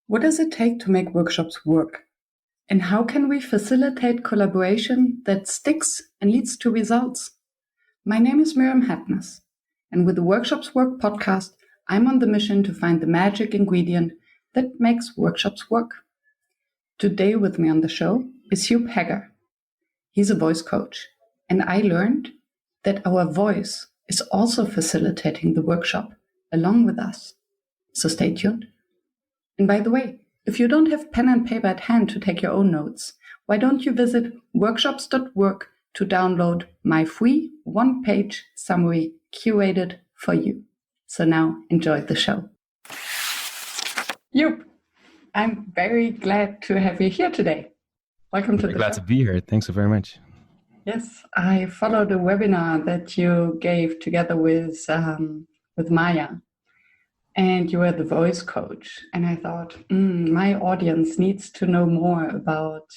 What does it take to make workshops work? And how can we facilitate collaboration that sticks and leads to results? My name is Miriam Hatness, and with the Workshops Work podcast, I'm on the mission to find the magic ingredient that makes workshops work. Today with me on the show is Joep Hegger. He's a voice coach, and I learned that our voice is also facilitating the workshop along with us. So stay tuned. And by the way, if you don't have pen and paper at hand to take your own notes, why don't you visit workshops.work to download my free one-page summary curated for you. So now enjoy the show. Joep, I'm very glad to have you here today. Welcome to the show. Glad to be here. Thanks so very much. Yes, I followed a webinar that you gave together with Maya, and you were the voice coach. And I thought, my audience needs to know more about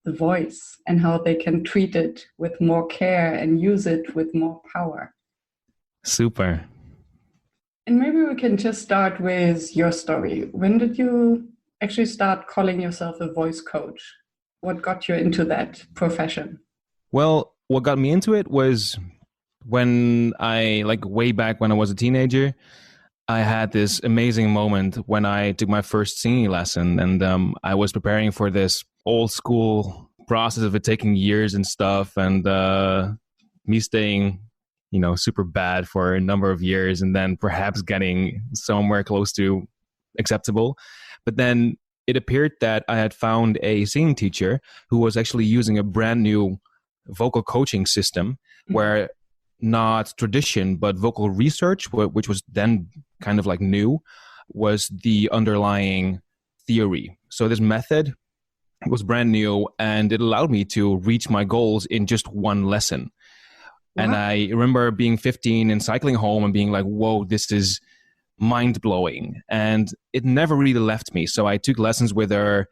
the voice and how they can treat it with more care and use it with more power. Super. And maybe we can just start with your story. When did you actually start calling yourself a voice coach? What got you into that profession? Well, what got me into it was when way back when I was a teenager, I had this amazing moment when I took my first singing lesson, and I was preparing for this old school process of it taking years and stuff, and me staying, super bad for a number of years, and then perhaps getting somewhere close to acceptable. But then it appeared that I had found a singing teacher who was actually using a brand new vocal coaching system where not tradition, but vocal research, which was then kind of like new, was the underlying theory. So this method was brand new, and it allowed me to reach my goals in just one lesson. Wow. And I remember being 15 and cycling home and being like, whoa, this is mind-blowing. And it never really left me. So I took lessons with her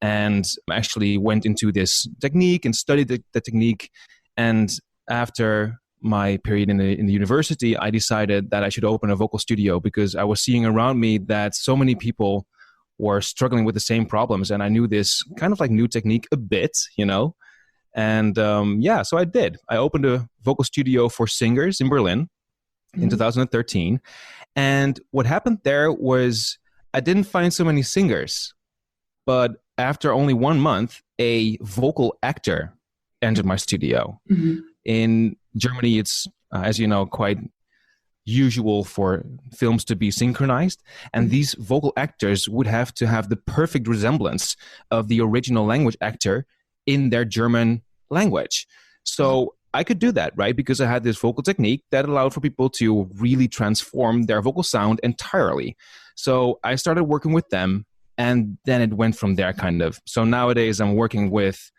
and actually went into this technique and studied the technique. And after my period in the university, I decided that I should open a vocal studio because I was seeing around me that so many people were struggling with the same problems. And I knew this kind of like new technique a bit, And so I did. I opened a vocal studio for singers in Berlin in 2013. And what happened there was I didn't find so many singers, but after only 1 month, a vocal actor entered my studio. Mm-hmm. In Germany, it's, as you know, quite usual for films to be synchronized. And these vocal actors would have to have the perfect resemblance of the original language actor in their German language. So I could do that, right? Because I had this vocal technique that allowed for people to really transform their vocal sound entirely. So I started working with them, and then it went from there kind of. So nowadays I'm working with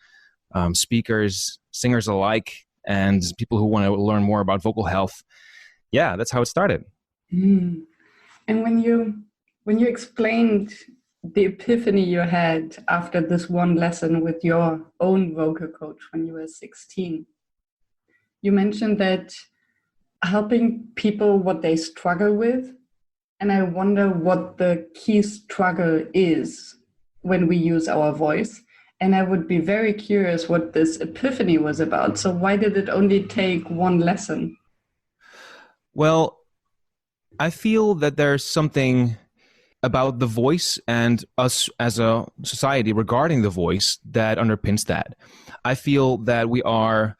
speakers, singers alike, and people who want to learn more about vocal health. Yeah, that's how it started. And when you explained the epiphany you had after this one lesson with your own vocal coach when you were 16, you mentioned that helping people what they struggle with. And I wonder what the key struggle is when we use our voice. And I would be very curious what this epiphany was about. So why did it only take one lesson? Well, I feel that there's something about the voice and us as a society regarding the voice that underpins that. I feel that we are,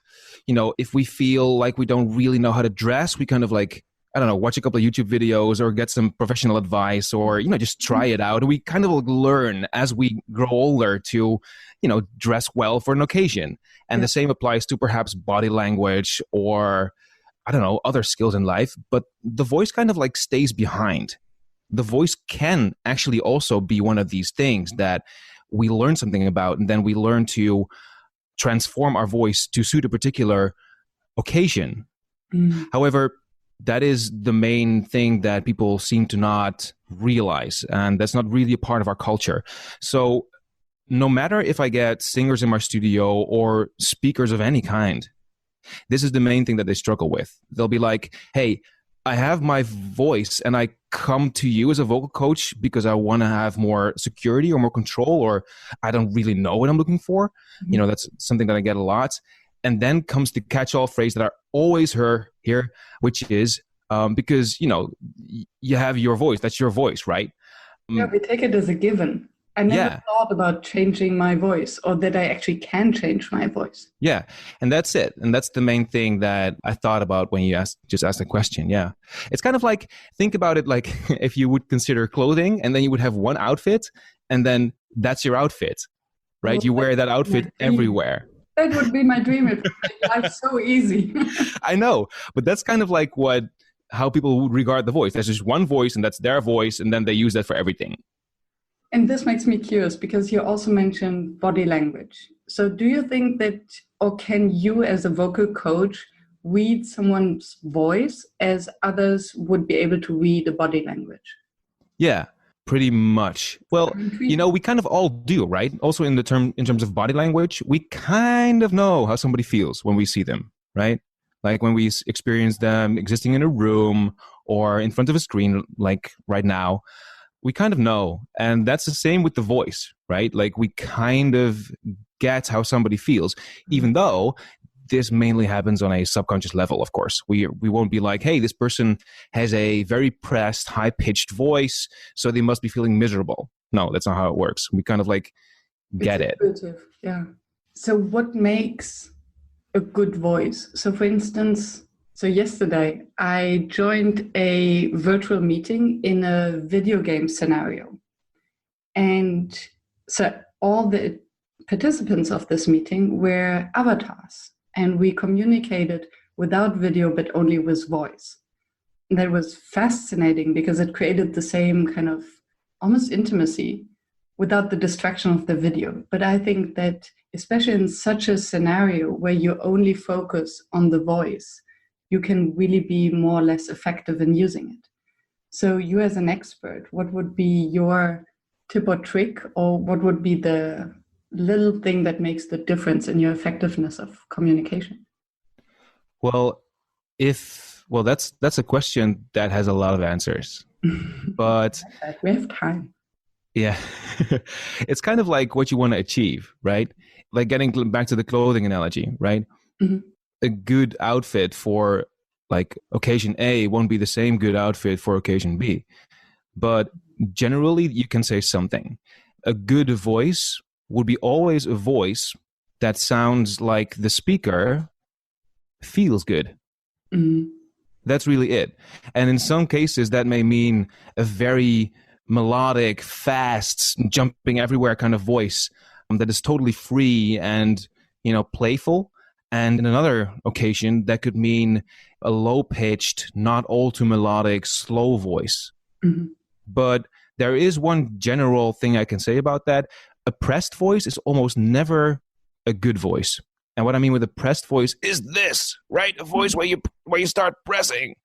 if we feel like we don't really know how to dress, we kind of like, watch a couple of YouTube videos or get some professional advice or, just try it out. We kind of learn as we grow older to, dress well for an occasion. And the same applies to perhaps body language or, other skills in life. But the voice kind of like stays behind. The voice can actually also be one of these things that we learn something about, and then we learn to transform our voice to suit a particular occasion. However, that is the main thing that people seem to not realize, and that's not really a part of our culture. So no matter if I get singers in my studio or speakers of any kind, this is the main thing that they struggle with. They'll be like, hey, I have my voice and I come to you as a vocal coach because I want to have more security or more control, or I don't really know what I'm looking for. You know, that's something that I get a lot. And then comes the catch-all phrase that I always hear, which is because, you know, you have your voice. That's your voice, right? Yeah, we take it as a given. I never Yeah. thought about changing my voice, or that I actually can change my voice. Yeah. And that's it. And that's the main thing that I thought about when you just asked the question. Yeah. It's kind of like, think about it like if you would consider clothing and then you would have one outfit and then that's your outfit, right? Oh, You wear that my outfit dream. everywhere. That would be my dream. It would make life so easy. I know, but that's kind of like how people would regard the voice. There's just one voice and that's their voice. And then they use that for everything. And this makes me curious because you also mentioned body language. So do you think that, or can you as a vocal coach read someone's voice as others would be able to read the body language? Yeah, pretty much. Well, you know, we kind of all do, right? Also in terms of body language, we kind of know how somebody feels when we see them, right? Like when we experience them existing in a room or in front of a screen, like right now, we kind of know. And that's the same with the voice, right? Like we kind of get how somebody feels, even though this mainly happens on a subconscious level, of course. We won't be like, hey, this person has a very pressed, high-pitched voice, so they must be feeling miserable. No, that's not how it works. We kind of like get it. Intuitive, yeah. So what makes a good voice? So for instance, so yesterday I joined a virtual meeting in a video game scenario. And so all the participants of this meeting were avatars, and we communicated without video, but only with voice. And that was fascinating because it created the same kind of almost intimacy without the distraction of the video. But I think that especially in such a scenario where you only focus on the voice, you can really be more or less effective in using it. So you as an expert, what would be your tip or trick, or what would be the little thing that makes the difference in your effectiveness of communication? Well, that's a question that has a lot of answers. But we have time. Yeah. It's kind of like what you want to achieve, right? Like getting back to the clothing analogy, right? Mm-hmm. A good outfit for like occasion A won't be the same good outfit for occasion B. But generally, you can say something. A good voice would be always a voice that sounds like the speaker feels good. Mm-hmm. That's really it. And in some cases, that may mean a very melodic, fast, jumping everywhere kind of voice that is totally free and, you know, playful. And in another occasion, that could mean a low-pitched, not all too melodic, slow voice. Mm-hmm. But there is one general thing I can say about that. A pressed voice is almost never a good voice. And what I mean with a pressed voice is this, right? A voice where you start pressing.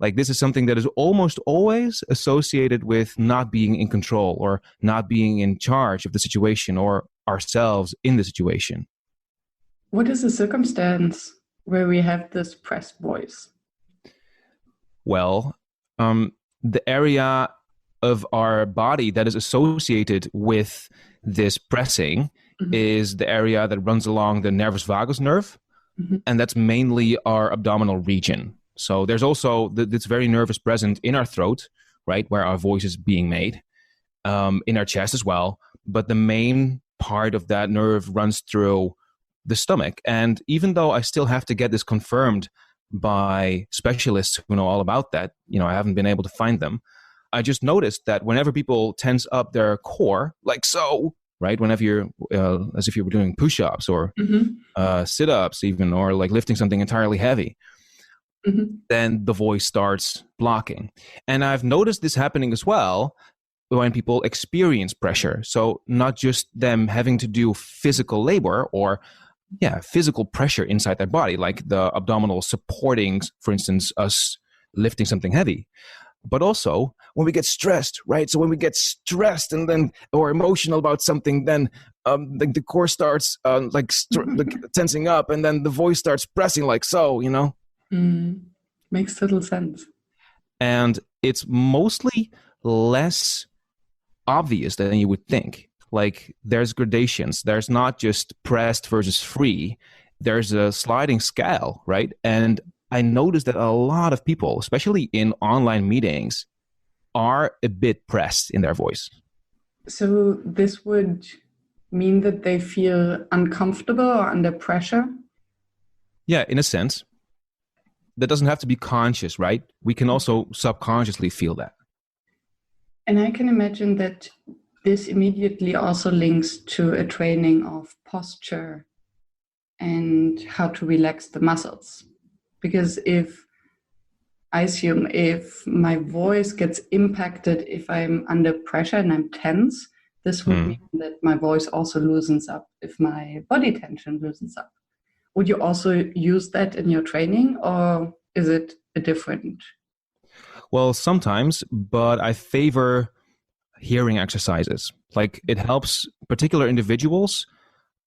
Like this is something that is almost always associated with not being in control or not being in charge of the situation or ourselves in the situation. What is the circumstance where we have this pressed voice? Well, the area of our body that is associated with this pressing is the area that runs along the nervus vagus nerve, and that's mainly our abdominal region. So there's also this very nerve is present in our throat, right, where our voice is being made, in our chest as well. But the main part of that nerve runs through the stomach. And even though I still have to get this confirmed by specialists who know all about that, you know, I haven't been able to find them. I just noticed that whenever people tense up their core, like so, right, whenever you're, as if you were doing push-ups or sit-ups even, or like lifting something entirely heavy, then the voice starts blocking. And I've noticed this happening as well when people experience pressure. So not just them having to do physical labor or physical pressure inside their body, like the abdominal supporting, for instance, us lifting something heavy, but also when we get stressed, right? So when we get stressed and then, or emotional about something, then the core starts like tensing up, and then the voice starts pressing like so, you know? Makes total sense. And it's mostly less obvious than you would think. Like there's gradations. There's not just pressed versus free. There's a sliding scale, right? And I noticed that a lot of people, especially in online meetings, are a bit pressed in their voice. So this would mean that they feel uncomfortable or under pressure? Yeah, in a sense. That doesn't have to be conscious, right? We can also subconsciously feel that. And I can imagine that this immediately also links to a training of posture and how to relax the muscles. Because I assume if my voice gets impacted, if I'm under pressure and I'm tense, this would mean that my voice also loosens up if my body tension loosens up. Would you also use that in your training, or is it a different? Well, sometimes, but I favor hearing exercises. Like it helps particular individuals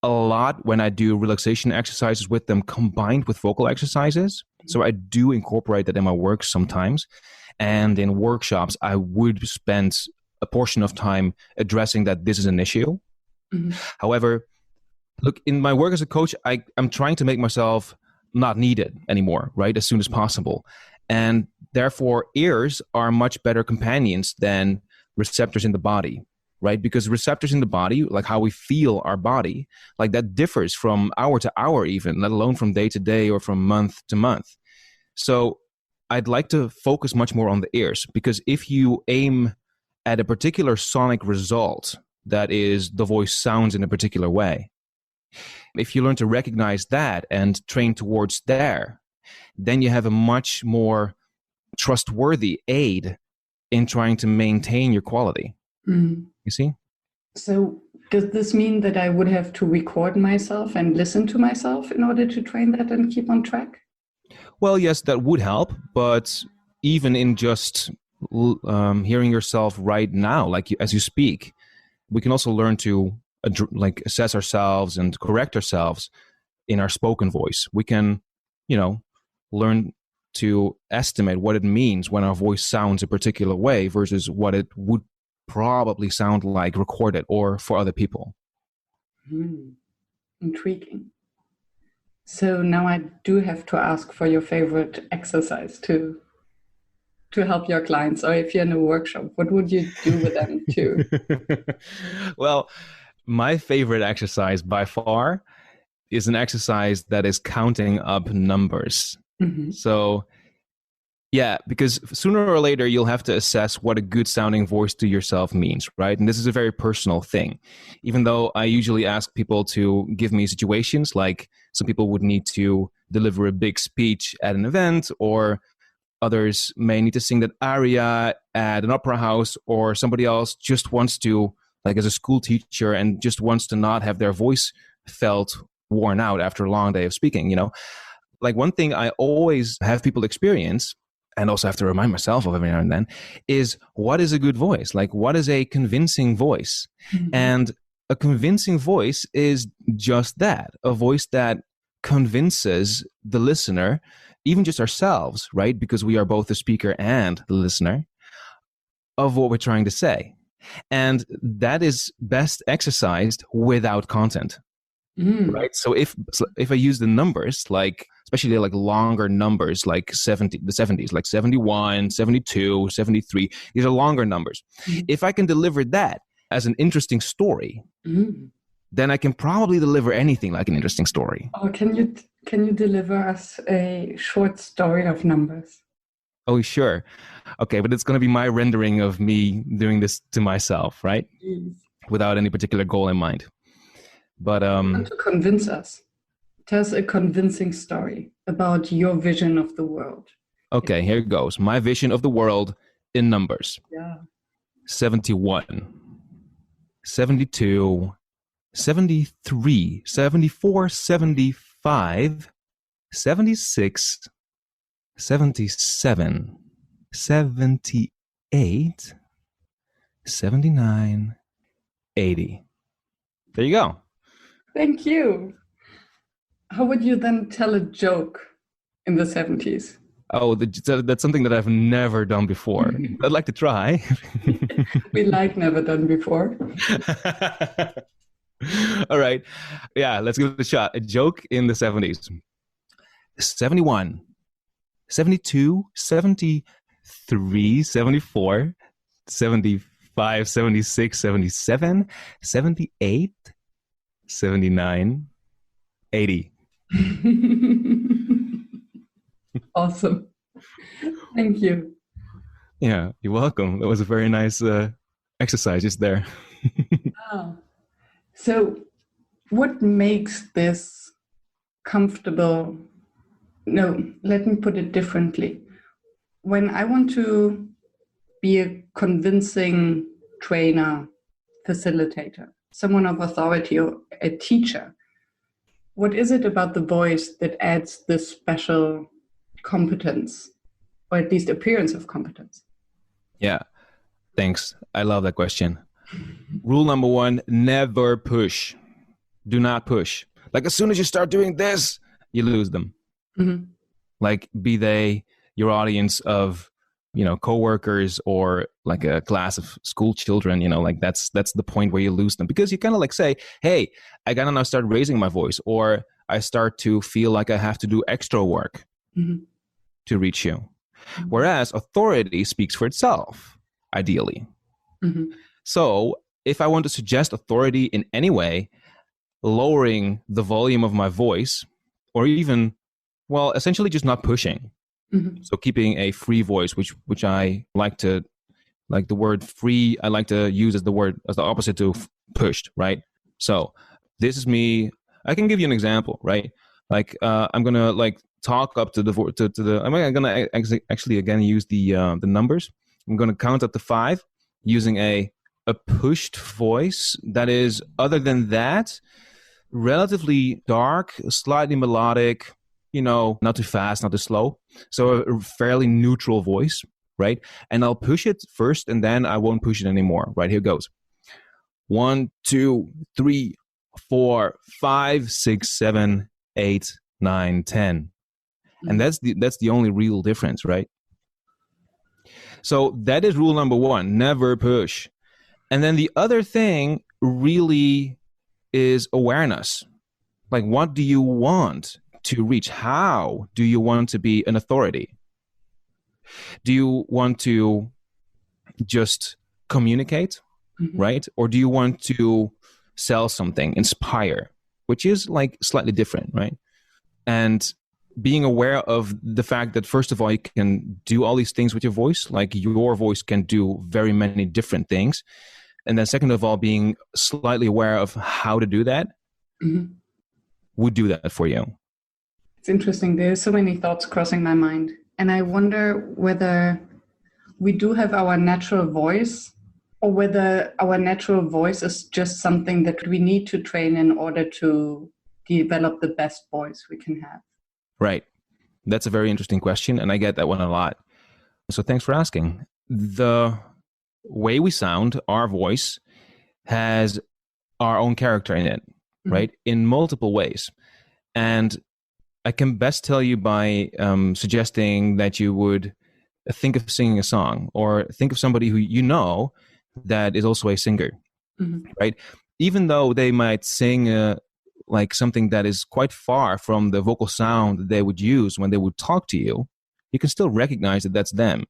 a lot when I do relaxation exercises with them combined with vocal exercises. So I do incorporate that in my work sometimes. And in workshops, I would spend a portion of time addressing that this is an issue. Mm-hmm. However, look, in my work as a coach, I'm trying to make myself not needed anymore, right? As soon as possible. And therefore, ears are much better companions than receptors in the body, right? Because receptors in the body, like how we feel our body, like that differs from hour to hour even, let alone from day to day or from month to month. So I'd like to focus much more on the ears, because if you aim at a particular sonic result, that is the voice sounds in a particular way, if you learn to recognize that and train towards there, then you have a much more trustworthy aid in trying to maintain your quality. Mm. You see? So does this mean that I would have to record myself and listen to myself in order to train that and keep on track? Well, yes, that would help. But even in just hearing yourself right now, like as you speak, we can also learn to assess ourselves and correct ourselves in our spoken voice. We can, learn to estimate what it means when our voice sounds a particular way versus what it would probably sound like recorded or for other people. Intriguing. So now I do have to ask for your favorite exercise to help your clients, or if you're in a workshop, what would you do with them too? Well, my favorite exercise by far is an exercise that is counting up numbers. Mm-hmm. So yeah, because sooner or later you'll have to assess what a good sounding voice to yourself means, right? And this is a very personal thing. Even though I usually ask people to give me situations, like some people would need to deliver a big speech at an event, or others may need to sing that aria at an opera house, or somebody else just wants to, like as a school teacher, and just wants to not have their voice felt worn out after a long day of speaking, Like one thing I always have people experience, and also have to remind myself of every now and then, is what is a good voice? Like what is a convincing voice? Mm-hmm. And a convincing voice is just that, a voice that convinces the listener, even just ourselves, right? Because we are both the speaker and the listener, of what we're trying to say. And that is best exercised without content. Right. So if I use the numbers, like especially like longer numbers, like the 70s, like 71, 72, 73, these are longer numbers. Mm-hmm. If I can deliver that as an interesting story, then I can probably deliver anything like an interesting story. Oh, can you deliver us a short story of numbers? Oh, sure. Okay, but it's going to be my rendering of me doing this to myself, right? Without any particular goal in mind. But want to convince us. Tell us a convincing story about your vision of the world. Okay, here it goes. My vision of the world in numbers. Yeah. 71, 72, 73, 74, 75, 76, 77, 78, 79, 80. There you go. Thank you. How would you then tell a joke in the 70s? Oh, that's something that I've never done before. I'd like to try. We like never done before. All right. Yeah, let's give it a shot. A joke in the 70s. 71, 72, 73, 74, 75, 76, 77, 78, 79, 80. Awesome. Thank you. Yeah, you're welcome. That was a very nice exercise just there. Oh. So, what makes this comfortable? No, let me put it differently. When I want to be a convincing trainer, facilitator, someone of authority, or a teacher, what is it about the voice that adds this special competence, or at least appearance of competence? Yeah, thanks. I love that question. Rule number one, never push. Do not push. Like as soon as you start doing this, you lose them. Mm-hmm. Like be they your audience of, coworkers or like a class of school children, like that's the point where you lose them, because you kind of like say, hey, I gotta now start raising my voice, or I start to feel like I have to do extra work to reach you. Mm-hmm. Whereas authority speaks for itself, ideally. Mm-hmm. So if I want to suggest authority in any way, lowering the volume of my voice, or even, essentially just not pushing. Mm-hmm. So keeping a free voice, which I like to, like the word free, I like to use as the opposite to pushed, right? So this is me. I can give you an example, right? Like I'm gonna like talk up to the. I'm gonna actually again use the numbers. I'm gonna count up to 5 using a pushed voice that is, other than that, relatively dark, slightly melodic, not too fast, not too slow. So a fairly neutral voice, right? And I'll push it first and then I won't push it anymore, right? Here goes. 1, 2, 3, 4, 5, 6, 7, 8, 9, 10. And that's the only real difference, right? So that is rule number 1, never push. And then the other thing really is awareness. Like, what do you want to reach? How do you want to be an authority? Do you want to just communicate, right? Or do you want to sell something, inspire, which is like slightly different, right? And being aware of the fact that, first of all, you can do all these things with your voice, like your voice can do very many different things. And then second of all, being slightly aware of how to do that would do that for you. It's interesting. There's so many thoughts crossing my mind. And I wonder whether we do have our natural voice, or whether our natural voice is just something that we need to train in order to develop the best voice we can have. Right. That's a very interesting question, and I get that one a lot. So thanks for asking. The way we sound, our voice, has our own character in it, right? In multiple ways. And I can best tell you by suggesting that you would think of singing a song, or think of somebody who you know that is also a singer, right? Even though they might sing like something that is quite far from the vocal sound that they would use when they would talk to you, you can still recognize that that's them.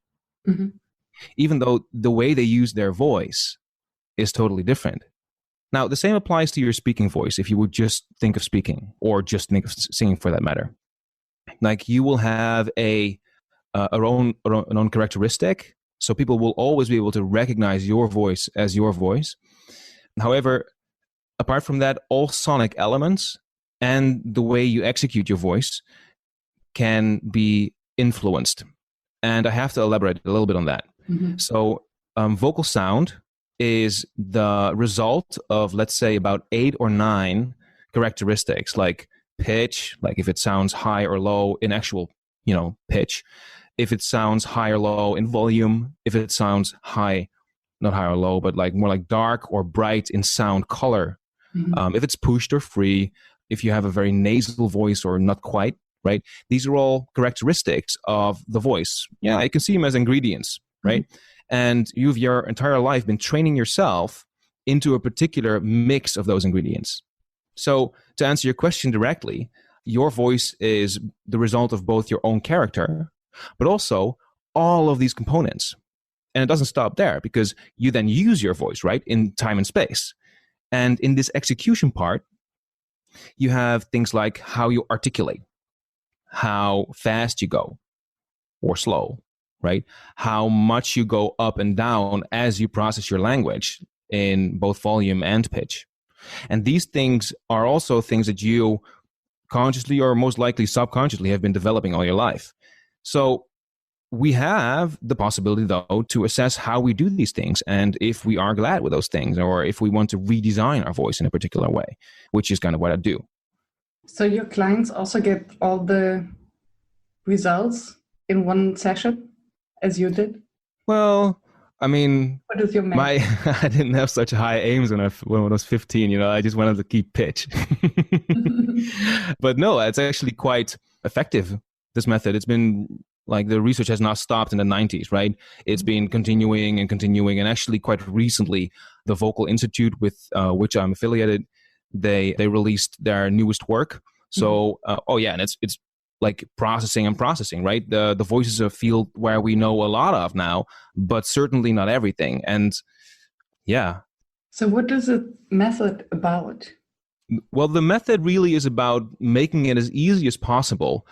Even though the way they use their voice is totally different. Now, the same applies to your speaking voice, if you would just think of speaking, or just think of singing for that matter. Like, you will have an own characteristic, so people will always be able to recognize your voice as your voice. However, apart from that, all sonic elements and the way you execute your voice can be influenced. And I have to elaborate a little bit on that. So vocal sound is the result of, let's say, about 8 or 9 characteristics, like pitch, like if it sounds high or low in actual, pitch, if it sounds high or low in volume, if it sounds high, not high or low, but like more like dark or bright in sound color, if it's pushed or free, if you have a very nasal voice or not quite, right? These are all characteristics of the voice. Yeah, I can see them as ingredients, right? And you've your entire life been training yourself into a particular mix of those ingredients. So to answer your question directly, your voice is the result of both your own character, but also all of these components. And it doesn't stop there, because you then use your voice, right, in time and space. And in this execution part, you have things like how you articulate, how fast you go or slow, right? How much you go up and down as you process your language in both volume and pitch. And these things are also things that you consciously or most likely subconsciously have been developing all your life. So we have the possibility, though, to assess how we do these things and if we are glad with those things, or if we want to redesign our voice in a particular way, which is kind of what I do. So your clients also get all the results in one session, as you did? Well, I mean, what is your I didn't have such high aims when I was 15. I just wanted to keep pitch. But no, it's actually quite effective, this method. It's been like the research has not stopped in the 90s, right? It's been continuing. And actually quite recently, the Vocal Institute, with which I'm affiliated, they released their newest work. So, and it's like processing, right? The voice is a field where we know a lot of now, but certainly not everything. And yeah. So what is the method about? Well, the method really is about making it as easy as possible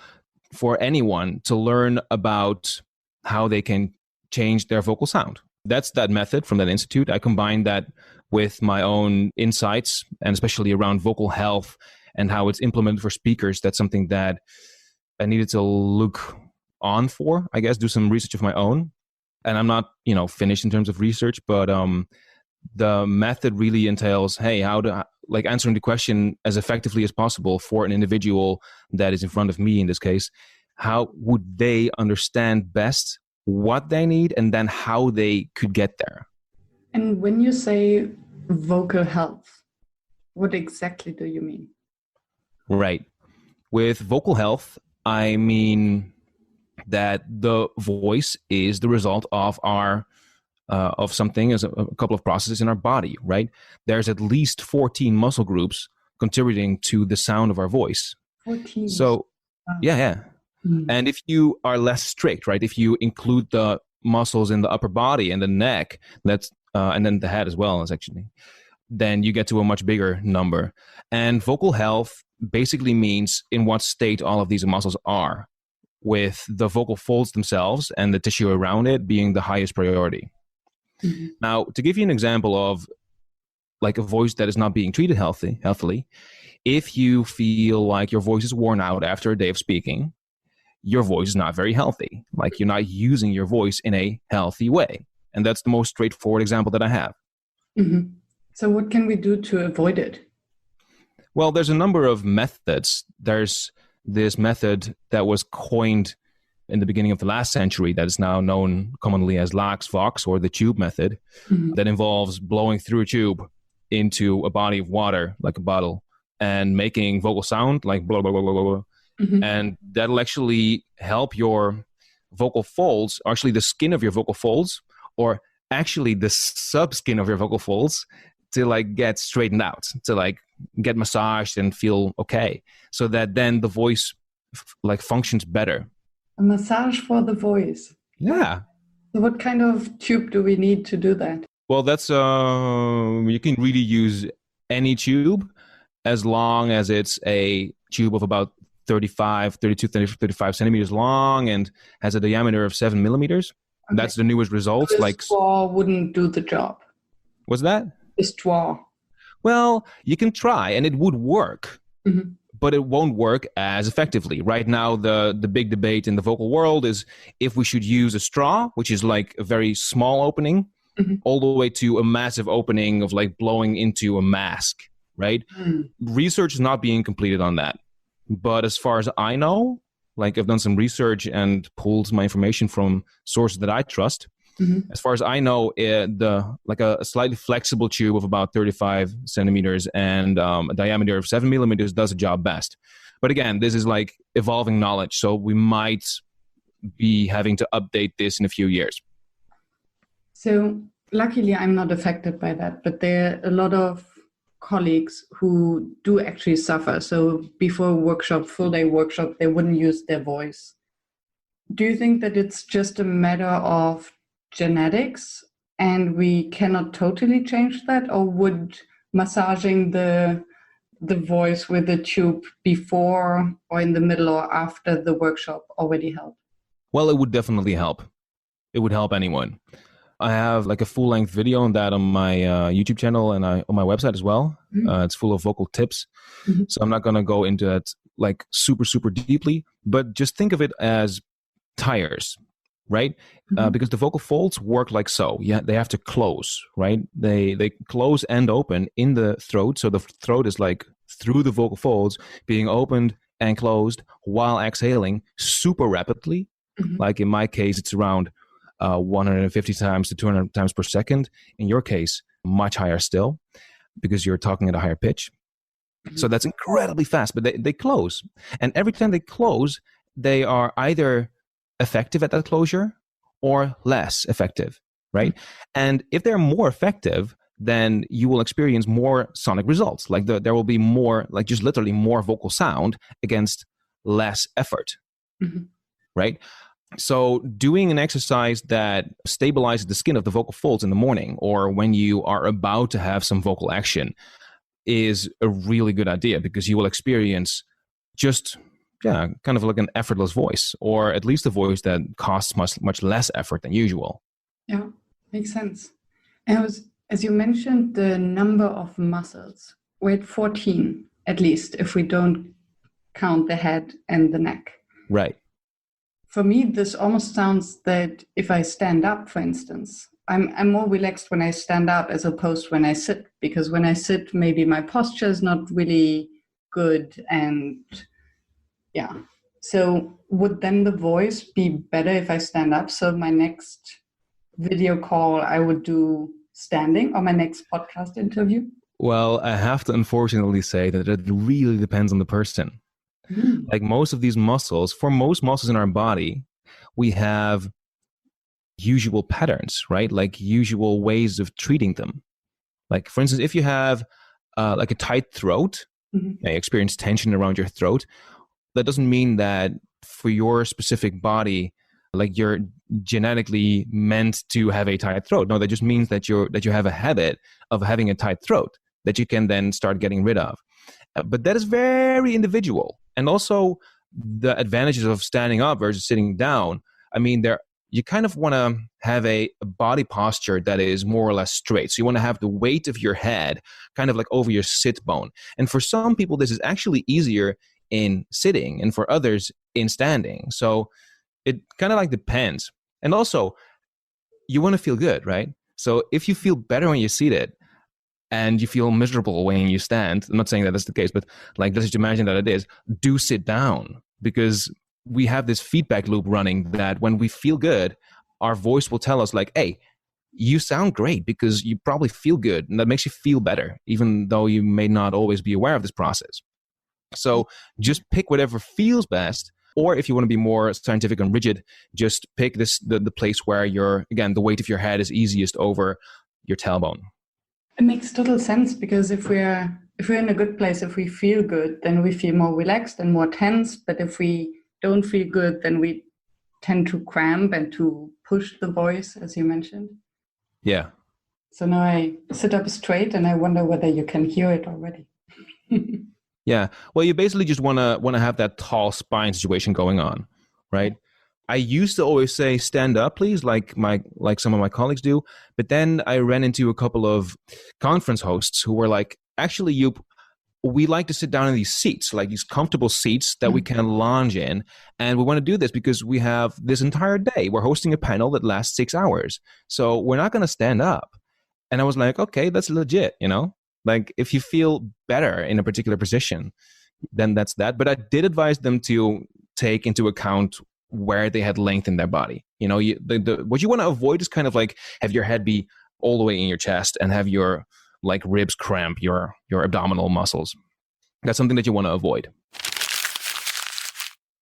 for anyone to learn about how they can change their vocal sound. That's that method from that institute. I combine that with my own insights, and especially around vocal health and how it's implemented for speakers. That's something that I needed to look on for, I guess, do some research of my own. And I'm not, finished in terms of research, but the method really entails, how to answering the question as effectively as possible for an individual that is in front of me in this case. How would they understand best what they need and then how they could get there? And when you say vocal health, what exactly do you mean? Right. With vocal health, I mean that the voice is the result of of something, as a couple of processes in our body, right? There's at least 14 muscle groups contributing to the sound of our voice. 14. So, yeah. And if you are less strict, right? If you include the muscles in the upper body and the neck, and then the head as well, then you get to a much bigger number. And vocal health basically means in what state all of these muscles are, with the vocal folds themselves and the tissue around it being the highest priority. Mm-hmm. Now, to give you an example of a voice that is not being treated healthily, if you feel like your voice is worn out after a day of speaking, your voice is not very healthy. You're not using your voice in a healthy way. And that's the most straightforward example that I have. Mm-hmm. So what can we do to avoid it? Well, there's a number of methods. There's this method that was coined in the beginning of the last century that is now known commonly as Lax-Vox, or the tube method, that involves blowing through a tube into a body of water, like a bottle, and making vocal sound like blah, blah, blah, blah, blah. Mm-hmm. And that'll actually help your vocal folds, actually the skin of your vocal folds, or actually the subskin of your vocal folds, to get straightened out, to get massaged and feel okay, so that then the voice functions better. A massage for the voice. Yeah. So what kind of tube do we need to do that? Well, that's you can really use any tube, as long as it's a tube of about 35 centimeters long and has a diameter of 7 millimeters. Okay. That's the newest results. So straw wouldn't do the job. What's that? The straw. Well, you can try and it would work. Mm-hmm. But it won't work as effectively. Right now, the big debate in the vocal world is if we should use a straw, which is a very small opening, all the way to a massive opening of blowing into a mask, right? Research is not being completed on that. But as far as I know, I've done some research and pulled my information from sources that I trust. As far as I know, a slightly flexible tube of about 35 centimeters and a diameter of 7 millimeters does the job best. But again, this is like evolving knowledge, so we might be having to update this in a few years. So luckily, I'm not affected by that, but there are a lot of colleagues who do actually suffer. So before a workshop, full day workshop, they wouldn't use their voice. Do you think that it's just a matter of genetics and we cannot totally change that, or would massaging the voice with the tube before or in the middle or after the workshop already help? Well, it would definitely help. It would help anyone. I have like a full-length video on that on my YouTube channel and on my website as well. It's full of vocal tips. So I'm not going to go into that like super, super deeply, but just think of it as tires, right? Because the vocal folds work like so. Yeah, they have to close, right? They close and open in the throat. So the throat is like through the vocal folds being opened and closed while exhaling super rapidly. Like in my case, it's around 150 times to 200 times per second. In your case, much higher still, because you're talking at a higher pitch. So that's incredibly fast, but they close. And every time they close, they are either effective at that closure or less effective, right? And if they're more effective, then you will experience more sonic results. Like there will be more, like just literally more vocal sound against less effort, right? So doing an exercise that stabilizes the skin of the vocal folds in the morning or when you are about to have some vocal action is a really good idea, because you will experience just, kind of like an effortless voice, or at least a voice that costs much less effort than usual. Yeah, makes sense. And as you mentioned, the number of muscles, we're at 14 at least, if we don't count the head and the neck. Right. For me, this almost sounds that if I stand up, for instance, I'm more relaxed when I stand up as opposed to when I sit, because when I sit, maybe my posture is not really good. And yeah, so would then the voice be better if I stand up? So my next video call, I would do standing, or my next podcast interview? Well, I have to unfortunately say that it really depends on the person. Like most of these muscles, for most muscles in our body, we have usual patterns, right? Like usual ways of treating them. Like, for instance, if you have like a tight throat, you experience tension around your throat, that doesn't mean that for your specific body, like you're genetically meant to have a tight throat. No, that just means that you have a habit of having a tight throat that you can then start getting rid of. But that is very individual. And also the advantages of standing up versus sitting down. I mean, you kind of want to have a body posture that is more or less straight. So you want to have the weight of your head kind of like over your sit bone. And for some people, this is actually easier in sitting, and for others in standing. So it kind of like depends. And also, you want to feel good, right? So if you feel better when you're seated, and you feel miserable when you stand, I'm not saying that that's the case, but like, let's just imagine that it is, do sit down, because we have this feedback loop running that when we feel good, our voice will tell us like, hey, you sound great because you probably feel good, and that makes you feel better, even though you may not always be aware of this process. So just pick whatever feels best, or if you want to be more scientific and rigid, just pick the place where the weight of your head is easiest over your tailbone. It makes total sense, because if we're in a good place, if we feel good, then we feel more relaxed and more tense. But if we don't feel good, then we tend to cramp and to push the voice, as you mentioned. Yeah. So now I sit up straight, and I wonder whether you can hear it already. Yeah. Well, you basically just want to have that tall spine situation going on, right? I used to always say, stand up, please, like some of my colleagues do. But then I ran into a couple of conference hosts who were like, actually, we like to sit down in these seats, like these comfortable seats that we can lounge in. And we want to do this because we have this entire day. We're hosting a panel that lasts 6 hours. So we're not going to stand up. And I was like, okay, that's legit, Like if you feel better in a particular position, then that's that. But I did advise them to take into account where they had length in their body. What you want to avoid is kind of like have your head be all the way in your chest and have your like ribs cramp your abdominal muscles. That's something that you want to avoid.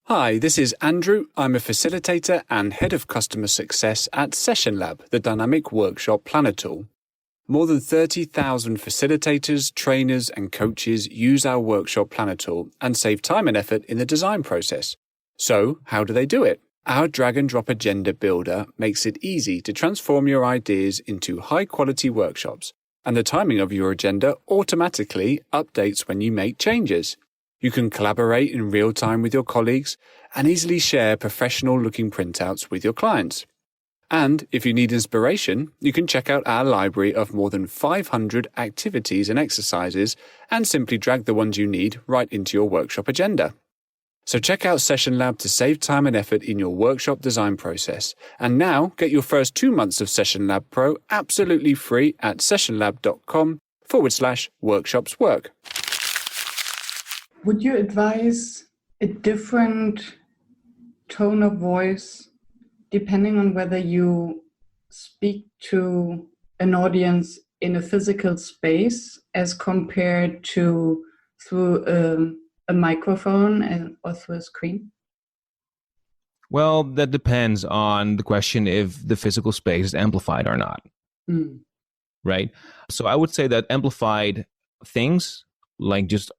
Hi, this is Andrew. I'm a facilitator and head of customer success at Session Lab, the dynamic workshop planner tool. More than 30,000 facilitators, trainers, and coaches use our workshop planner tool and save time and effort in the design process. So, how do they do it? Our drag and drop agenda builder makes it easy to transform your ideas into high-quality workshops, and the timing of your agenda automatically updates when you make changes. You can collaborate in real time with your colleagues and easily share professional-looking printouts with your clients. And if you need inspiration, you can check out our library of more than 500 activities and exercises and simply drag the ones you need right into your workshop agenda. So check out Session Lab to save time and effort in your workshop design process. And now get your first 2 months of Session Lab Pro absolutely free at sessionlab.com/workshopswork. Would you advise a different tone of voice depending on whether you speak to an audience in a physical space as compared to through a microphone or through a screen? Well, that depends on the question if the physical space is amplified or not. Right? So I would say that amplified things, like just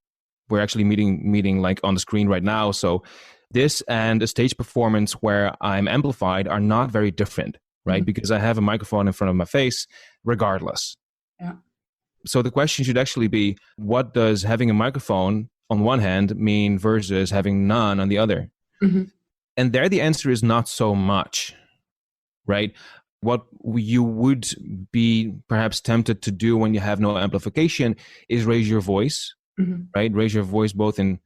we're actually meeting like on the screen right now. So this and a stage performance where I'm amplified are not very different, right? Because I have a microphone in front of my face regardless. Yeah. So the question should actually be, what does having a microphone on one hand mean versus having none on the other? And there the answer is not so much, right? What you would be perhaps tempted to do when you have no amplification is raise your voice, right? Raise your voice both in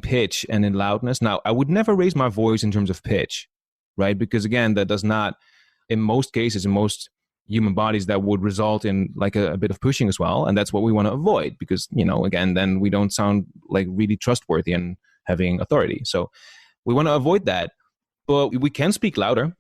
pitch and in loudness. Now, I would never raise my voice in terms of pitch, right? Because again, that does not, in most cases, in most human bodies, that would result in like a bit of pushing as well. And that's what we want to avoid because, again, then we don't sound like really trustworthy and having authority. So we want to avoid that. But we can speak louder,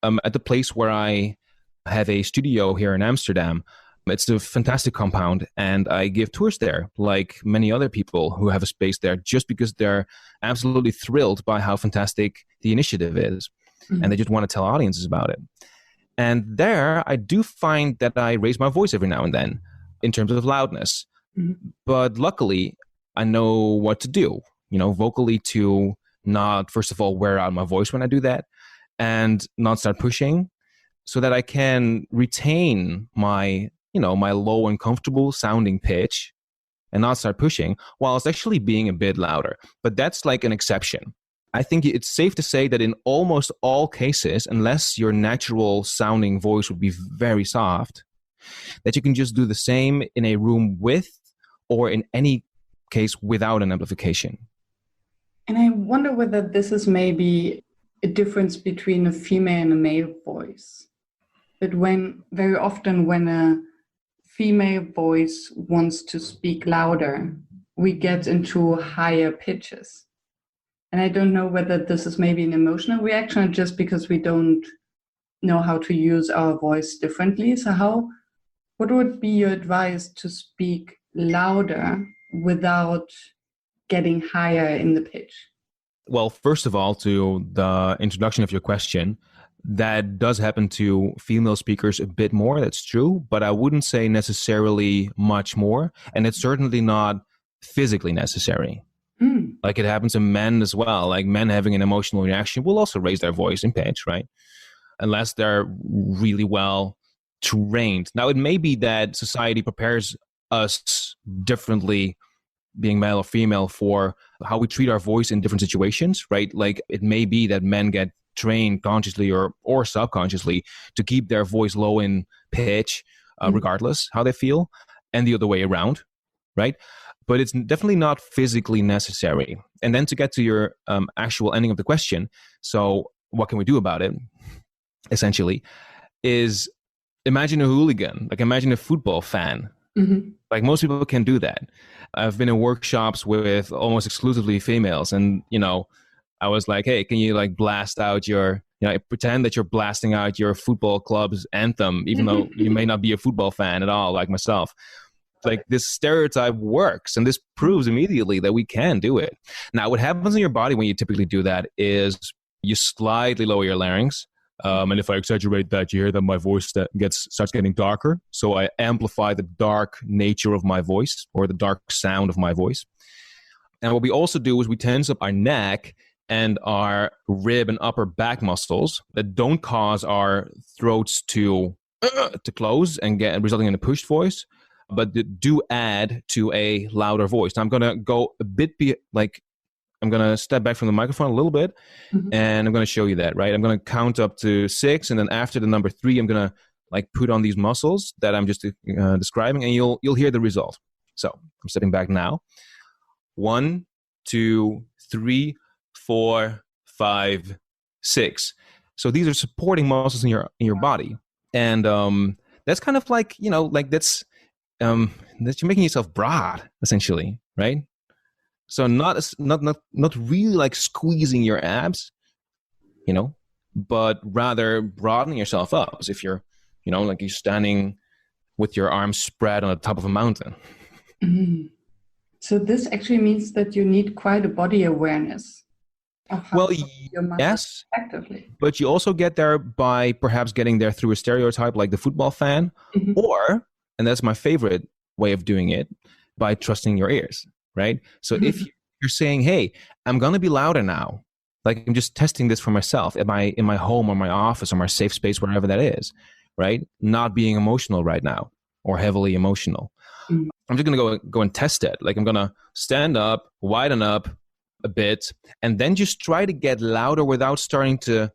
at the place where I have a studio here in Amsterdam. It's a fantastic compound, and I give tours there like many other people who have a space there just because they're absolutely thrilled by how fantastic the initiative is. And they just want to tell audiences about it. And there, I do find that I raise my voice every now and then in terms of loudness. But luckily, I know what to do, vocally to not, first of all, wear out my voice when I do that and not start pushing so that I can retain my my low and comfortable sounding pitch and not start pushing while it's actually being a bit louder. But that's like an exception. I think it's safe to say that in almost all cases, unless your natural sounding voice would be very soft, that you can just do the same in a room with or in any case without an amplification. And I wonder whether this is maybe a difference between a female and a male voice. But very often when a female voice wants to speak louder, we get into higher pitches. And I don't know whether this is maybe an emotional reaction or just because we don't know how to use our voice differently. So what would be your advice to speak louder without getting higher in the pitch? Well, first of all, to the introduction of your question, that does happen to female speakers a bit more. That's true, but I wouldn't say necessarily much more. And it's certainly not physically necessary. Like it happens to men as well. Like men having an emotional reaction will also raise their voice in pitch, right? Unless they're really well trained. Now, it may be that society prepares us differently, being male or female, for how we treat our voice in different situations, right? Like it may be that men get trained consciously or subconsciously to keep their voice low in pitch, regardless how they feel, and the other way around, right? But it's definitely not physically necessary. And then to get to your actual ending of the question, so what can we do about it, essentially, is imagine a hooligan, like imagine a football fan. Like most people can do that. I've been in workshops with almost exclusively females, and I was like, hey, can you like blast out pretend that you're blasting out your football club's anthem, even though you may not be a football fan at all, like myself. Like this stereotype works, and this proves immediately that we can do it. Now, what happens in your body when you typically do that is you slightly lower your larynx. And if I exaggerate that, you hear that my voice starts getting darker. So I amplify the dark nature of my voice, or the dark sound of my voice. And what we also do is we tense up our neck and our rib and upper back muscles that don't cause our throats to close and resulting in a pushed voice, but that do add to a louder voice. Now I'm going to go a bit I'm going to step back from the microphone a little bit, and I'm going to show you that, right? I'm going to count up to 6, and then after the number 3, I'm going to like put on these muscles that I'm just describing, and you'll hear the result. So I'm stepping back now. 1, 2, 3, 4, 5, 6. So these are supporting muscles in your body, and that's kind of like that's you're making yourself broad, essentially, right? So not really like squeezing your abs, but rather broadening yourself up as if you're, like you're standing with your arms spread on the top of a mountain. Mm-hmm. So this actually means that you need quite a body awareness of how to your muscles yes, actively. But you also get there by perhaps getting there through a stereotype like the football fan, or, and that's my favorite way of doing it, by trusting your ears. Right? So if you're saying, hey, I'm going to be louder now, like I'm just testing this for myself in my home or my office or my safe space, wherever that is, right? Not being emotional right now or heavily emotional. I'm just going to go and test it. Like I'm going to stand up, widen up a bit, and then just try to get louder without starting to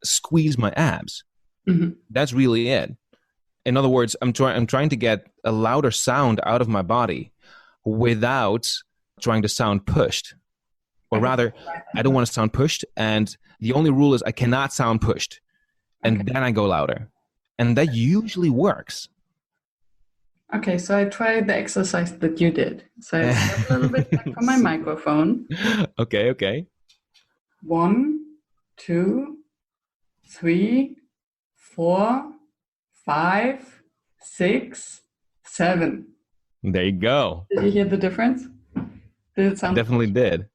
squeeze my abs. That's really it. In other words, I'm trying to get a louder sound out of my body without trying to sound pushed. Or rather, I don't want to sound pushed, and the only rule is I cannot sound pushed. And then I go louder. And that usually works. Okay, so I tried the exercise that you did. So I step a little bit back from my microphone. Okay. 1, 2, 3, 4, 5, 6, 7. There you go. Did you hear the difference? Did it sound? Definitely did.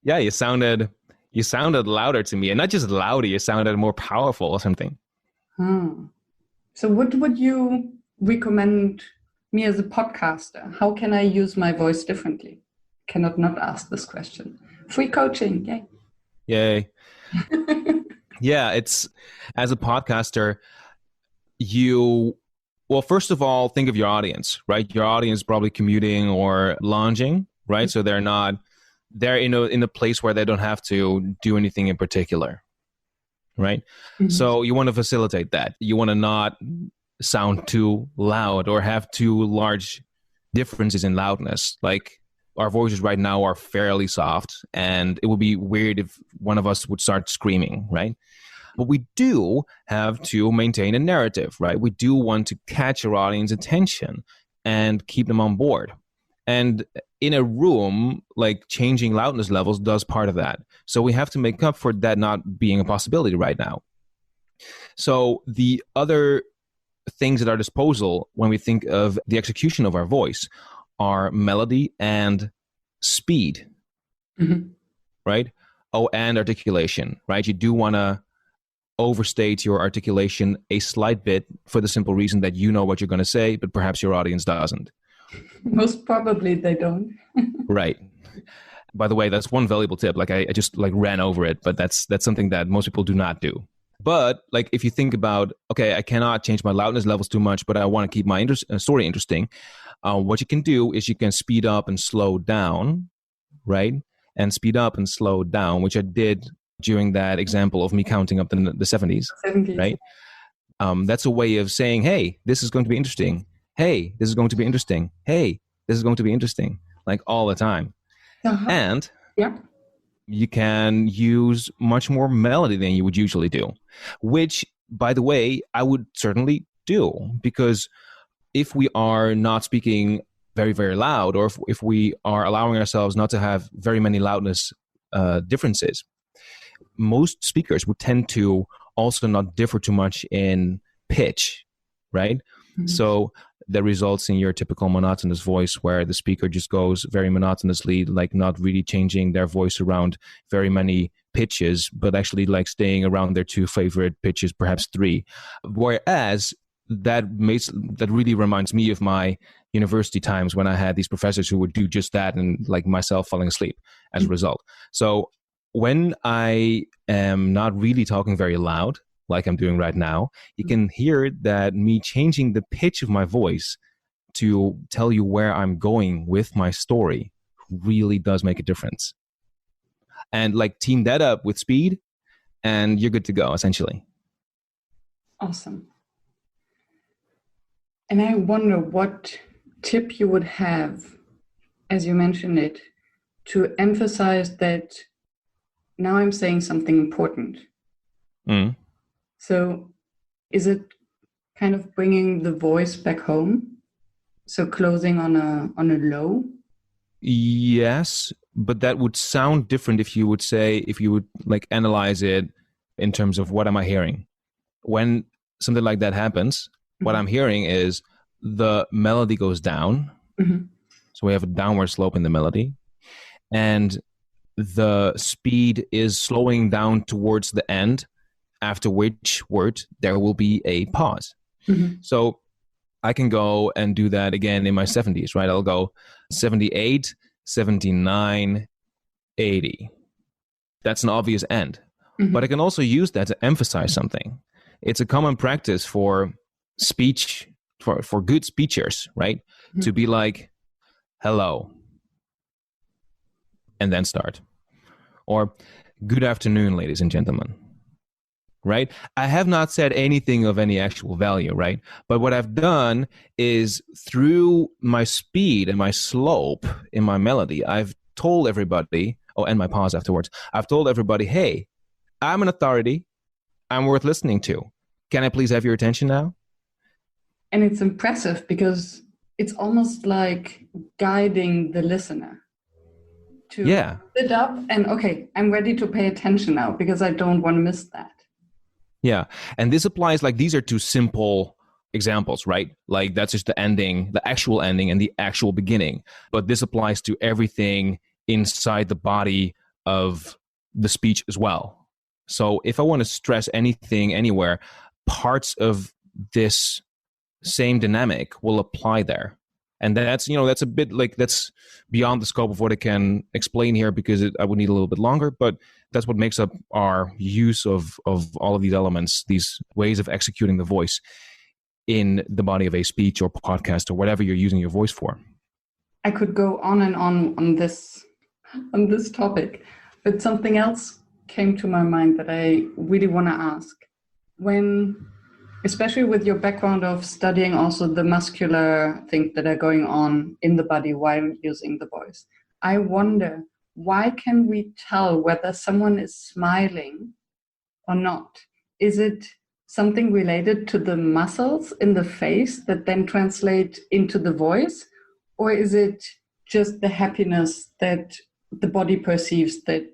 Yeah, you sounded louder to me, and not just louder. You sounded more powerful or something. So, what would you recommend me as a podcaster? How can I use my voice differently? Cannot not ask this question. Free coaching, yay! Yeah, it's as a podcaster, well, first of all, think of your audience, right? Your audience is probably commuting or lounging, right? So they're in a place where they don't have to do anything in particular, right? So you want to facilitate that. You want to not sound too loud or have too large differences in loudness. Like our voices right now are fairly soft, and it would be weird if one of us would start screaming, right? But we do have to maintain a narrative, right? We do want to catch our audience attention and keep them on board. And in a room, like changing loudness levels does part of that. So we have to make up for that not being a possibility right now. So the other things at our disposal when we think of the execution of our voice are melody and speed, right? Oh, and articulation, right? You do want to overstate your articulation a slight bit for the simple reason that you know what you're going to say, but perhaps your audience doesn't. Most probably they don't. Right. By the way, that's one valuable tip. Like I just ran over it, but that's something that most people do not do. But like if you think about, okay, I cannot change my loudness levels too much, but I want to keep my story interesting. What you can do is you can speed up and slow down, right? And speed up and slow down, which I did during that example of me counting up the 70s, right? That's a way of saying, hey, this is going to be interesting. Hey, this is going to be interesting. Hey, this is going to be interesting, like all the time. And you can use much more melody than you would usually do, which, by the way, I would certainly do, because if we are not speaking very, very loud, or if we are allowing ourselves not to have very many loudness differences. Most speakers would tend to also not differ too much in pitch, right? Mm-hmm. So that results in your typical monotonous voice where the speaker just goes very monotonously, like not really changing their voice around very many pitches, but actually like staying around their two favorite pitches, perhaps three. Whereas that really reminds me of my university times when I had these professors who would do just that, and like myself falling asleep as a result. So when I am not really talking very loud, like I'm doing right now, you can hear that me changing the pitch of my voice to tell you where I'm going with my story really does make a difference. And like team that up with speed and you're good to go, essentially. Awesome. And I wonder what tip you would have, as you mentioned it, to emphasize that now I'm saying something important. Mm. So is it kind of bringing the voice back home? So closing on a low? Yes, but that would sound different if you would like analyze it in terms of what am I hearing? When something like that happens, what I'm hearing is the melody goes down. Mm-hmm. So we have a downward slope in the melody. And the speed is slowing down towards the end, after which word there will be a pause. Mm-hmm. So I can go and do that again in my 70s, right? I'll go 78, 79, 80. That's an obvious end. Mm-hmm. But I can also use that to emphasize something. It's a common practice for speech, for good speechers, right? Mm-hmm. To be like, hello, and then start. Or good afternoon, ladies and gentlemen. Right? I have not said anything of any actual value, right? But what I've done is through my speed and my slope in my melody, I've told everybody, and my pause afterwards, I've told everybody, hey, I'm an authority. I'm worth listening to. Can I please have your attention now? And it's impressive because it's almost like guiding the listener to sit up and, okay, I'm ready to pay attention now because I don't want to miss that. Yeah. And this applies, like, these are two simple examples, right? Like, that's just the ending, the actual ending and the actual beginning. But this applies to everything inside the body of the speech as well. So if I want to stress anything anywhere, parts of this same dynamic will apply there. And that's, that's a bit like, that's beyond the scope of what I can explain here because I would need a little bit longer, but that's what makes up our use of all of these elements, these ways of executing the voice in the body of a speech or podcast or whatever you're using your voice for. I could go on and on this topic, but something else came to my mind that I really want to ask. Especially with your background of studying also the muscular things that are going on in the body while using the voice, I wonder, why can we tell whether someone is smiling or not? Is it something related to the muscles in the face that then translate into the voice? Or is it just the happiness that the body perceives that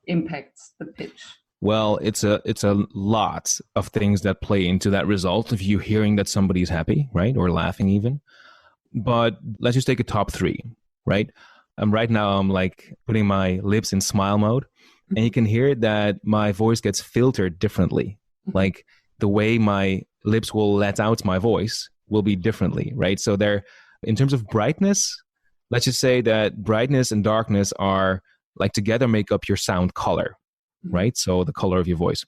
impacts the pitch? Well, it's a lot of things that play into that result of you hearing that somebody's happy, right? Or laughing even. But let's just take a top three, right? Right now I'm like putting my lips in smile mode, and you can hear that my voice gets filtered differently. Like the way my lips will let out my voice will be differently, right? So in terms of brightness, let's just say that brightness and darkness are like together make up your sound color. Right? So the color of your voice.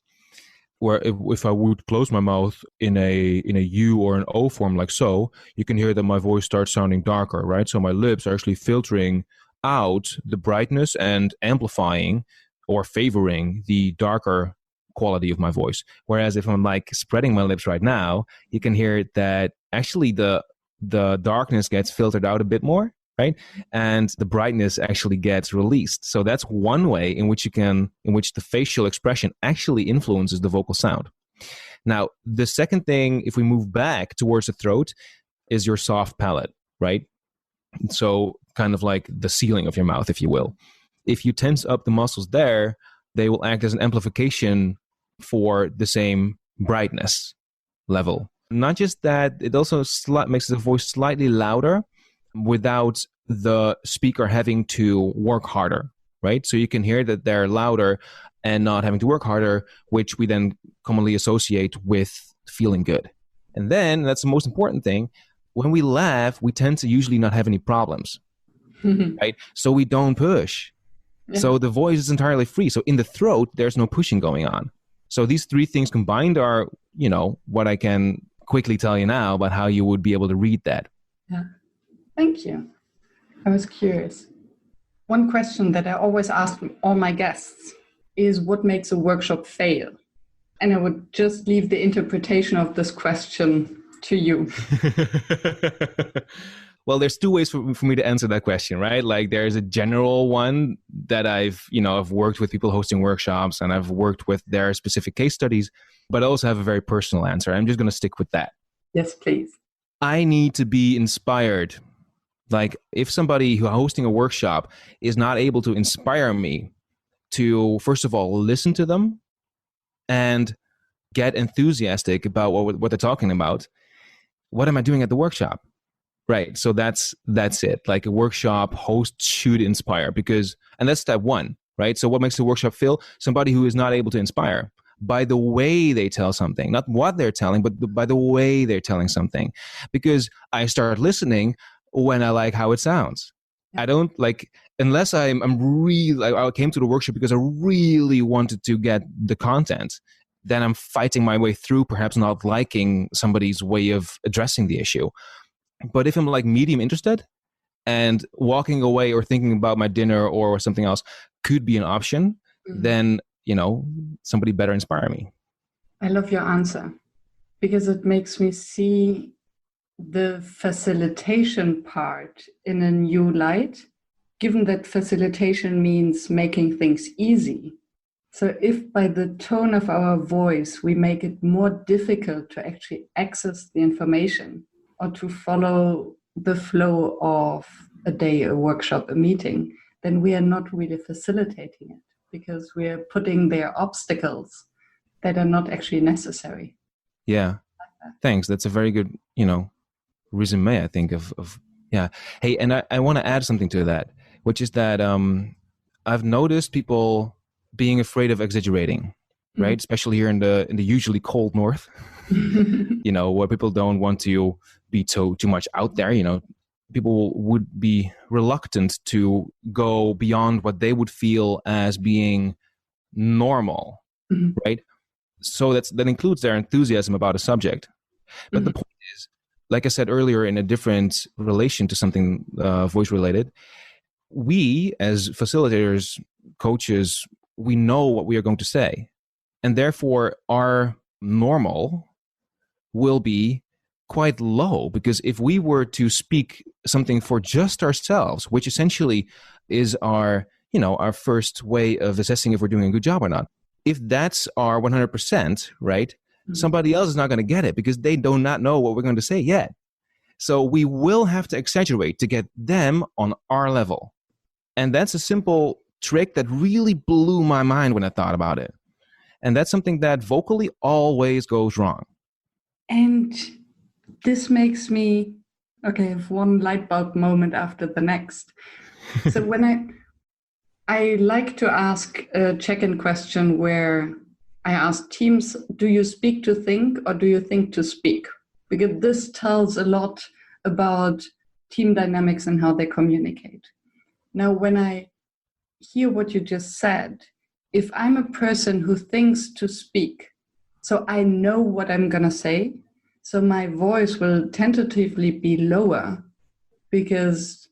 Where if I would close my mouth in a U or an O form like so, you can hear that my voice starts sounding darker, right? So my lips are actually filtering out the brightness and amplifying or favoring the darker quality of my voice. Whereas if I'm like spreading my lips right now, you can hear that actually the darkness gets filtered out a bit more. Right? And the brightness actually gets released. So that's one way in which the facial expression actually influences the vocal sound. Now, the second thing, if we move back towards the throat, is your soft palate, right? So kind of like the ceiling of your mouth, if you will. if you tense up the muscles there, they will act as an amplification for the same brightness level. Not just that, it also makes the voice slightly louder without the speaker having to work harder, right? So you can hear that they're louder and not having to work harder, which we then commonly associate with feeling good. And then, that's the most important thing, when we laugh, we tend to usually not have any problems, right? So we don't push. Yeah. So the voice is entirely free. So in the throat, there's no pushing going on. So these three things combined are, what I can quickly tell you now about how you would be able to read that. Yeah. Thank you. I was curious. One question that I always ask all my guests is, what makes a workshop fail? And I would just leave the interpretation of this question to you. Well, there's two ways for me to answer that question, right? Like, there's a general one that I've worked with people hosting workshops, and I've worked with their specific case studies, but I also have a very personal answer. I'm just going to stick with that. Yes, please. I need to be inspired. Like, if somebody who hosting a workshop is not able to inspire me to, first of all, listen to them and get enthusiastic about what they're talking about, what am I doing at the workshop? Right. So that's it. Like, a workshop host should inspire, and that's step one, right? So what makes the workshop fail? Somebody who is not able to inspire by the way they tell something, not what they're telling, but by the way they're telling something. Because I start listening when I like how it sounds. I don't unless I came to the workshop because I really wanted to get the content, then I'm fighting my way through, perhaps not liking somebody's way of addressing the issue. But if I'm medium interested, and walking away or thinking about my dinner or something else could be an option, then, somebody better inspire me. I love your answer, because it makes me see the facilitation part in a new light, given that facilitation means making things easy. So if by the tone of our voice, we make it more difficult to actually access the information or to follow the flow of a day, a workshop, a meeting, then we are not really facilitating it, because we are putting there obstacles that are not actually necessary. Yeah. Thanks. That's a very good, resume, I think, of yeah. Hey, and I want to add something to that, which is that I've noticed people being afraid of exaggerating, right? Especially here in the usually cold north, where people don't want to be too much out there. People would be reluctant to go beyond what they would feel as being normal, right? So that includes their enthusiasm about a subject. But the point is, like I said earlier, in a different relation to something voice related, we as facilitators, coaches, we know what we are going to say. And therefore, our normal will be quite low, because if we were to speak something for just ourselves, which essentially is our first way of assessing if we're doing a good job or not, if that's our 100%, right, somebody else is not going to get it, because they do not know what we're going to say yet. So we will have to exaggerate to get them on our level. And that's a simple trick that really blew my mind when I thought about it. And that's something that vocally always goes wrong. And this makes me, have one light bulb moment after the next. So when I like to ask a check-in question where I ask teams, do you speak to think, or do you think to speak? Because this tells a lot about team dynamics and how they communicate. Now, when I hear what you just said, if I'm a person who thinks to speak, so I know what I'm going to say, so my voice will tentatively be lower, because,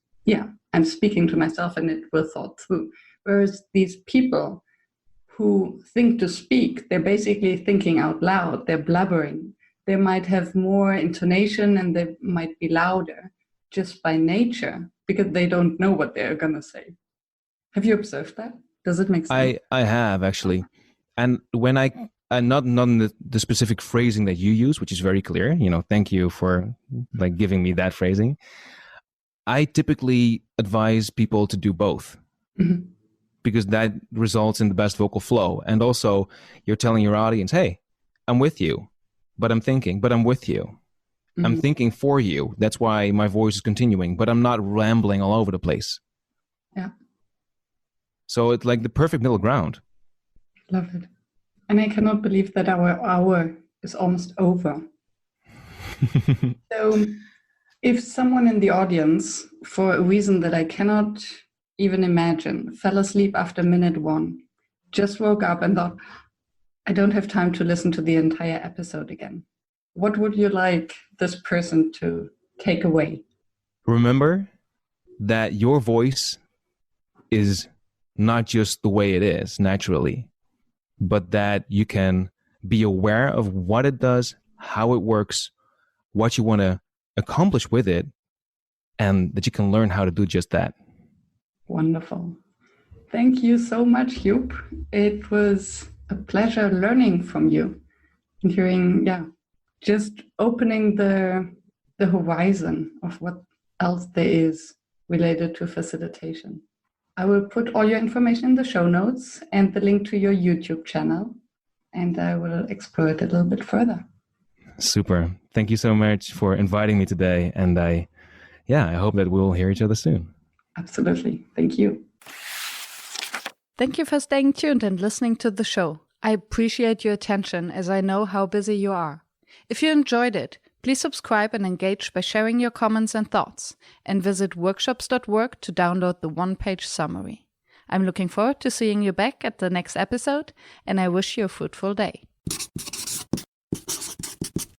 I'm speaking to myself and it will thought through. Whereas these people who think to speak, they're basically thinking out loud, they're blubbering. They might have more intonation and they might be louder just by nature, because they don't know what they're going to say. Have you observed that? Does it make sense? I have, actually. And when not the specific phrasing that you use, which is very clear, thank you for giving me that phrasing. I typically advise people to do both. because that results in the best vocal flow. And also you're telling your audience, hey, I'm with you, but I'm thinking, but I'm with you. Mm-hmm. I'm thinking for you. That's why my voice is continuing, but I'm not rambling all over the place. Yeah. So it's like the perfect middle ground. Love it. And I cannot believe that our hour is almost over. So if someone in the audience, for a reason that I cannot even imagine, fell asleep after minute 1, just woke up and thought, I don't have time to listen to the entire episode again, what would you like this person to take away? Remember that your voice is not just the way it is naturally, but that you can be aware of what it does, how it works, what you want to accomplish with it, and that you can learn how to do just that. Wonderful. Thank you so much, Joep. It was a pleasure learning from you and hearing, just opening the horizon of what else there is related to facilitation. I will put all your information in the show notes and the link to your YouTube channel, and I will explore it a little bit further. Super. Thank you so much for inviting me today. And I hope that we'll hear each other soon. Absolutely. Thank you. Thank you for staying tuned and listening to the show. I appreciate your attention as I know how busy you are. If you enjoyed it, please subscribe and engage by sharing your comments and thoughts, and visit workshops.work to download the one-page summary. I'm looking forward to seeing you back at the next episode, and I wish you a fruitful day.